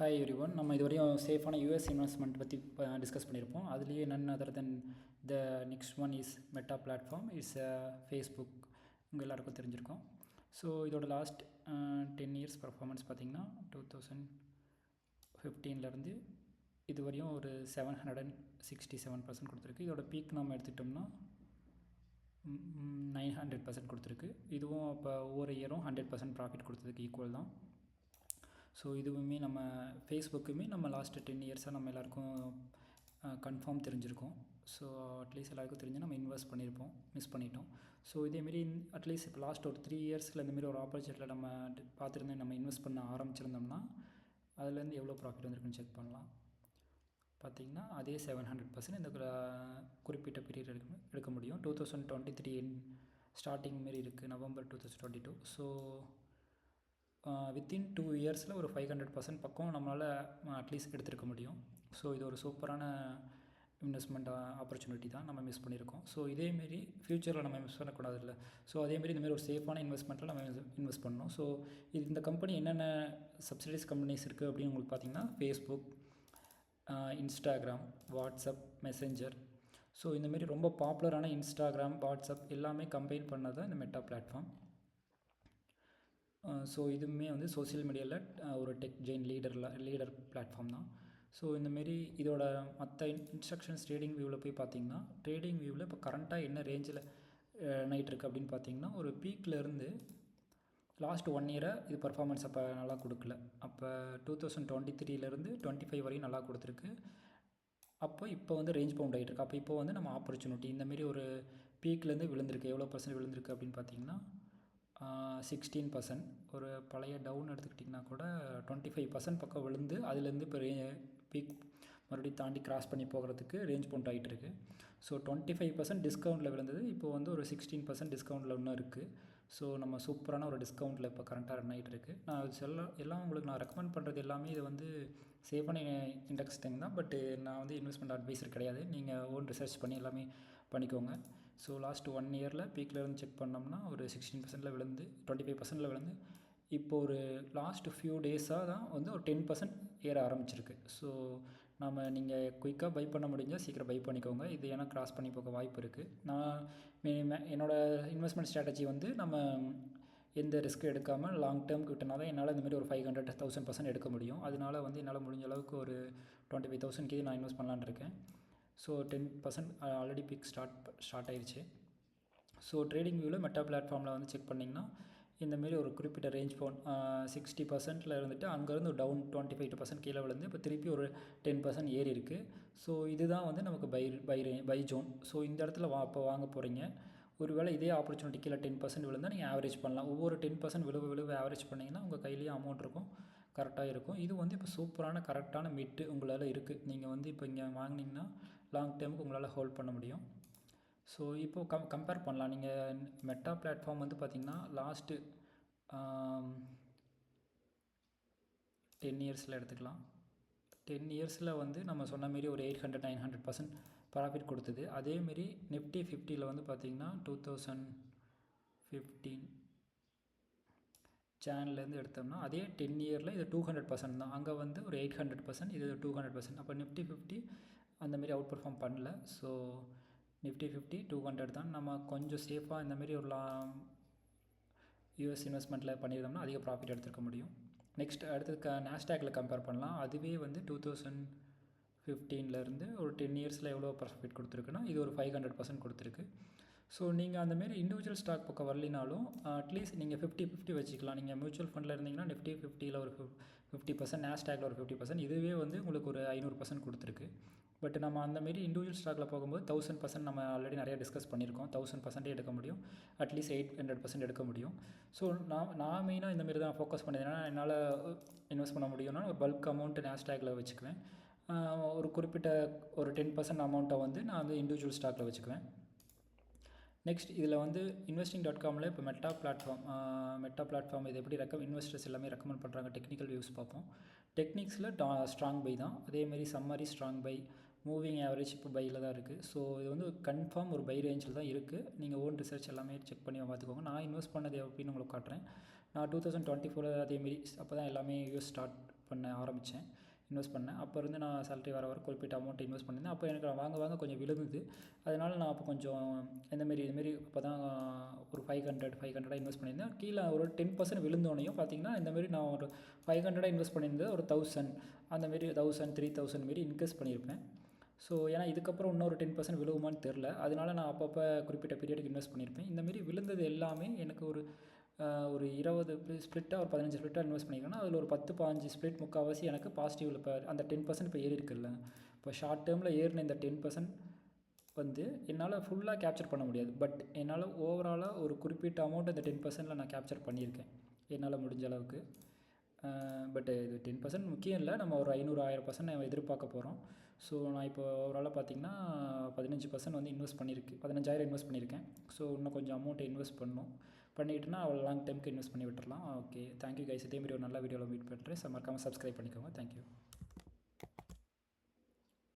Hi every one. நம்ம இதுவரையும் சேஃபான யூஎஸ் இன்வெஸ்ட்மெண்ட் பற்றி டிஸ்கஸ் பண்ணியிருப்போம். அதுலேயே none other than the next one is Meta platform is Facebook. உங்கள் எல்லாருக்கும் தெரிஞ்சிருக்கும். ஸோ இதோட லாஸ்ட் 10 இயர்ஸ் பர்ஃபார்மன்ஸ் பார்த்திங்கன்னா 2015 இதுவரையும் ஒரு 767% கொடுத்துருக்கு. இதோட பீக் நம்ம எடுத்துக்கிட்டோம்னா 900% கொடுத்துருக்கு. இதுவும் இப்போ ஒவ்வொரு இயரும் 100% ப்ராஃபிட் கொடுத்ததுக்கு ஈக்குவல் தான். ஸோ இதுவுமே நம்ம ஃபேஸ்புக்குமே நம்ம லாஸ்ட்டு 10 இயர்ஸாக நம்ம எல்லாேருக்கும் கன்ஃபார்ம் தெரிஞ்சிருக்கோம். ஸோ அட்லீஸ்ட் எல்லாேருக்கும் தெரிஞ்சு நம்ம இன்வெஸ்ட் பண்ணியிருப்போம், மிஸ் பண்ணிட்டோம். ஸோ இதேமாரி அட்லீஸ்ட் இப்போ லாஸ்ட் ஒரு 3 இயர்ஸில் இந்தமாரி ஒரு ஆப்பர்ச்சுனிட்டியில் நம்ம பார்த்துருந்து நம்ம இன்வெஸ்ட் பண்ண ஆரம்பிச்சிருந்தோம்னா அதுலேருந்து எவ்வளோ ப்ராஃபிட் வந்திருக்குன்னு செக் பண்ணலாம். பார்த்திங்கன்னா அதே 700% இந்த குறிப்பிட்ட பீரியட் எடுக்க முடியும். 2023 ஸ்டார்டிங் மாரி இருக்குது, November 2022. ஸோ வித்தின் 2 இயர்ஸில் ஒரு 500% பக்கம் நம்மளால் அட்லீஸ்ட் எடுத்துருக்க முடியும். ஸோ இது ஒரு சூப்பரான இன்வெஸ்ட்மெண்ட் ஆப்பர்ச்சுனிட்டி தான், நம்ம மிஸ் பண்ணியிருக்கோம். ஸோ இதேமாரி ஃப்யூச்சரில் நம்ம மிஸ் பண்ணக்கூடாதுல்ல. ஸோ அதேமாரி இந்தமாரி ஒரு சேஃபான இன்வெஸ்ட்மெண்ட்டில் நம்ம இன்வெஸ்ட் பண்ணணும். ஸோ இந்த கம்பெனி என்னென்ன சப்சிடைஸ் கம்பெனிஸ் இருக்குது அப்படின்னு உங்களுக்கு பார்த்திங்கன்னா Facebook, Instagram, WhatsApp, messenger. So இந்தமாரி ரொம்ப பாப்புலரான இன்ஸ்டாகிராம், வாட்ஸ்அப் எல்லாமே கம்பைன் பண்ணது தான் இந்த மெட்டா பிளாட்ஃபார்ம். ஸோ இதுவுமே வந்து சோசியல் மீடியாவில் ஒரு டெக் ஜெயின் லீடர் பிளாட்ஃபார்ம் தான். ஸோ இந்தமாரி இதோட மற்ற இன்ஸ்ட்ரக்ஷன்ஸ் ட்ரேடிங் வியூவில் போய் பார்த்திங்கன்னா ட்ரேடிங் வியூவில் இப்போ கரண்ட்டாக என்ன ரேஞ்சில் நைட் இருக்குது அப்படின்னு பார்த்திங்கன்னா ஒரு பீக்லேருந்து லாஸ்ட் 1 இயராக இது பர்ஃபார்மன்ஸ் அப்போ நல்லா கொடுக்கல. அப்போ 2023 25 வரையும் நல்லா கொடுத்துருக்கு. இப்போ வந்து ரேஞ்ச் பவுண்ட் ஆகிட்டுருக்கு. அப்போ இப்போ வந்து நம்ம ஆப்பர்ச்சுனிட்டி இந்தமாரி ஒரு பீக்லேருந்து விழுந்திருக்கு. எவ்வளோ பர்சன்ட் விழுந்திருக்கு அப்படின்னு பார்த்திங்கன்னா 16%. ஒரு பழைய டவுன் எடுத்துக்கிட்டிங்கன்னா கூட 25% பக்கம் விழுந்து அதுலேருந்து இப்போ பீக் மறுபடியும் தாண்டி கிராஸ் பண்ணி போகிறதுக்கு ரேஞ்ச் பவுண்ட் ஆகிட்டு இருக்குது. ஸோ 25% டிஸ்கவுண்ட்டில் விழுந்தது இப்போது வந்து ஒரு 16% டிஸ்கவுண்ட்டில் இன்னும் இருக்குது. ஸோ நம்ம சூப்பரான ஒரு டிஸ்கவுண்ட்டில் இப்போ கரண்ட்டாக ரன் ஆகிட்டு இருக்குது. நான் எல்லாம் உங்களுக்கு நான் ரெக்கமெண்ட் பண்ணுறது எல்லாமே இது வந்து சேஃபான இண்டெக்ஸ் தான். பட் நான் வந்து இன்வெஸ்ட்மெண்ட் அட்வைசர் கிடையாது. நீங்கள் ஓன் ரிசர்ச் பண்ணி எல்லாமே பண்ணிக்கோங்க. ஸோ லாஸ்ட் 1 இயரில் பீக்லேருந்து செக் பண்ணோம்னா ஒரு 16%ல் விழுந்து 25%ல் விழுந்து இப்போ ஒரு லாஸ்ட் ஃபியூ டேஸாக தான் வந்து ஒரு 10% ஏற ஆரம்பிச்சிருக்கு. ஸோ நீங்கள் குயிக்காக பை பண்ண முடிஞ்சால் சீக்கிரம் பை பண்ணிக்கோங்க. இது ஏன்னா கிராஸ் பண்ணி போக வாய்ப்பு இருக்குது. நான் என்னோடய இன்வெஸ்ட்மெண்ட் ஸ்ட்ராட்டஜி வந்து நம்ம எந்த ரிஸ்க்கும் எடுக்காமல் லாங் டேர்முக்கு விட்டனா தான் என்னால் இந்தமாதிரி ஒரு 500,000% எடுக்க முடியும். அதனால வந்து என்னால் முடிஞ்ச அளவுக்கு ஒரு 25,000 நான் இன்வெஸ்ட் பண்ணலான்னு இருக்கேன். ஸோ 10% ஆல்ரெடி பீக் ஸ்டார்ட் ஆயிடுச்சு. ஸோ ட்ரேடிங் வியூவில் மெட்டா பிளாட்ஃபார்மில் வந்து செக் பண்ணிங்கன்னா இந்தமாரி ஒரு குறிப்பிட்ட ரேஞ்ச் பவுண்ட் 60%ல் இருந்துட்டு அங்கேருந்து டவுன் 25% கீழே விழுந்து இப்போ திருப்பி ஒரு 10% ஏறி இருக்குது. ஸோ இதுதான் வந்து நமக்கு பை ஜோன். ஸோ இந்த இடத்துல இப்போ வாங்க போகிறீங்க. ஒருவேளை இதே ஆப்பர்ச்சுனிட்டி கீழே 10% விழுந்தால் நீங்கள் ஆவரேஜ் பண்ணலாம். ஒவ்வொரு 10% விழுவு ஆவரேஜ் பண்ணிங்கன்னா உங்கள் கையிலேயே அமௌண்ட் இருக்கும், கரெக்டாக இருக்கும். இது வந்து இப்போ சூப்பரான கரெக்டான மிட்டு உங்களால் இருக்குது. நீங்கள் வந்து இப்போ இங்கே வாங்கினீங்கன்னா லாங் டேர்முக்கு உங்களால் ஹோல்ட் பண்ண முடியும். ஸோ இப்போது கம்பேர் பண்ணலாம். நீங்கள் மெட்டா பிளாட்ஃபார்ம் வந்து பார்த்திங்கன்னா லாஸ்ட்டு 10 இயர்ஸில் எடுத்துக்கலாம். 10 இயர்ஸில் வந்து நம்ம சொன்ன மாரி ஒரு 800-900% ப்ராஃபிட் கொடுத்தது. அதேமாரி நிஃப்டி 50ல் வந்து பார்த்திங்கன்னா 2015 சேனல்லேருந்து எடுத்தோம்னா அதே 10 இயரில் இது 200% தான். அங்கே வந்து ஒரு 800%, இது 200%. அப்போ நிஃப்டி 50 அந்தமாரி அவுட் பர்ஃபார்ம் பண்ணல. ஸோ நிஃப்டி 50 200 தான். நம்ம கொஞ்சம் சேஃபாக இந்தமாரி ஒரு யூஎஸ் இன்வெஸ்ட்மெண்ட்டில் பண்ணியிருந்தோம்னா அதிக ப்ராஃபிட் எடுத்துருக்க முடியும். நெக்ஸ்ட் அடுத்தது நாஸ்டாக்கில் கம்பேர் பண்ணலாம். அதுவே வந்து 2015லேருந்து ஒரு 10 இயர்ஸில் எவ்வளோ ப்ராஃபிட் கொடுத்துருக்குன்னா இது ஒரு 500% கொடுத்துருக்கு. ஸோ நீங்கள் அந்தமாரி இண்டிவிஜுவல் ஸ்டாக் பக்கம் வரலினாலும் அட்லீஸ்ட் நீங்கள் 50-50 வச்சுக்கலாம். நீங்கள் மியூச்சுவல் ஃபண்டில் இருந்தீங்கன்னா நிஃப்டி 50ல் ஒரு 50%, நாஸ்டாக்கில் ஒரு 50%, இதுவே வந்து உங்களுக்கு ஒரு 500% கொடுத்துருக்கு. பட் நம்ம அந்தமாரி இண்டிவிஜுவல் ஸ்டாக்கில் போகும்போது 1000% நம்ம ஆல்ரெடி நிறையா டிஸ்கஸ் பண்ணியிருக்கோம். 1000% எடுக்க முடியும், அட்லீஸ்ட் 800% எடுக்க முடியும். ஸோ நான் மெயினாக இந்தமாரி தான் ஃபோக்கஸ் பண்ணியிருந்தேன். ஏன்னா என்னால் இன்வெஸ்ட் பண்ண முடியும்னா ஒரு பல்க் அமௌண்ட்டு நாஸ்டாக்கில் வச்சுக்குவேன். ஒரு குறிப்பிட்ட ஒரு 10% அமௌண்ட்டை வந்து நான் வந்து இண்டிவிஜுவல் ஸ்டாக்கில் வச்சுக்குவேன். நெக்ஸ்ட் இதில் வந்து investing.comல இப்போ மெட்டா பிளாட்ஃபார்ம் இது எப்படி இன்வெஸ்டர்ஸ் எல்லாமே ரெக்கமெண்ட் பண்ணுறாங்க. டெக்னிக்கல் வியூஸ் பார்ப்போம். டெக்னிக்ஸில் ஸ்ட்ராங் பை தான். அதேமாரி summary strong buy, moving average இப்போ பையில் தான் இருக்குது. ஸோ இது வந்து கன்ஃபார்ம் ஒரு பை ரேஞ்சில் தான் இருக்குது. நீங்கள் ஓன் ரிசர்ச் எல்லாமே செக் பண்ணி பார்த்துக்கோங்க. நான் இன்வெஸ்ட் பண்ணது எப்படின்னு உங்களுக்கு காட்டுறேன். நான் 2024 அதேமாரி அப்போ தான் எல்லாமே யூஎஸ் ஸ்டார்ட் பண்ண ஆரம்பித்தேன், இன்வெஸ்ட் பண்ணேன். அப்போ இருந்து நான் சேலரி வர குறிப்பிட்ட அமௌண்ட் இன்வெஸ்ட் பண்ணியிருந்தேன். அப்போ எனக்கு வாங்க கொஞ்சம் விழுந்தது. அதனால நான் அப்போ கொஞ்சம் இதுமாரி அப்போ தான் ஒரு 500 இன்வெஸ்ட் பண்ணியிருந்தேன். கீழே ஒரு 10% விழுந்தோடனையும் பார்த்தீங்கன்னா இந்தமாரி நான் ஒரு 500 இன்வெஸ்ட் பண்ணியிருந்தது ஒரு 1000 அந்தமாரி 1000 3000 மாரி இன்க்ரீஸ் பண்ணியிருப்பேன். ஸோ ஏன்னா இதுக்கப்புறம் இன்னொரு 10% விழுவுமான்னு தெரில. அதனால நான் அப்பப்போ குறிப்பிட்ட பீரியடுக்கு இன்வெஸ்ட் பண்ணியிருப்பேன். இந்தமாரி விழுந்தது எல்லாமே எனக்கு ஒரு 20 ஸ்ப்ளிட்டாக ஒரு 15 ஸ்ப்ளிட்டாக இன்வெஸ்ட் பண்ணியிருக்கேன்னா அதில் ஒரு 10 15 ஸ்ப்ளிட் முக்கால்வாசி எனக்கு பாசிட்டிவில் இப்போ அந்த 10% இப்போ ஏறி இருக்குல்ல. இப்போ ஷார்ட் டேர்மில் ஏறின இந்த 10% வந்து என்னால் ஃபுல்லாக கேப்சர் பண்ண முடியாது. பட் என்னால் ஓவராலாக ஒரு குறிப்பிட்ட அமௌண்ட் இந்த 10%ல் நான் கேப்சர் பண்ணியிருக்கேன் என்னால் முடிஞ்ச அளவுக்கு. பட் இது 10% முக்கியம் இல்லை, நம்ம ஒரு 500 1000% நம்ம எதிர்பார்க்க போகிறோம். ஸோ நான் இப்போ ஓவராலாக பார்த்திங்கன்னா 15% வந்து இன்வெஸ்ட் பண்ணியிருக்கு, 15000 இன்வெஸ்ட் பண்ணியிருக்கேன். ஸோ இன்னும் கொஞ்சம் அமௌண்ட்டை இன்வெஸ்ட் பண்ணணும். பண்ணிக்கிட்டுனா அவ்வளோ லாங் டைமுக்கு இன்வெஸ்ட் பண்ணி விட்டுறலாம். Okay, thank you guys. இதேமாரி ஒரு நல்ல வீடியோவில் மீட் பண்ணுறேன். மறக்காமல் சப்ஸ்கிரைப் பண்ணிக்கோங்க. தேங்க்யூ.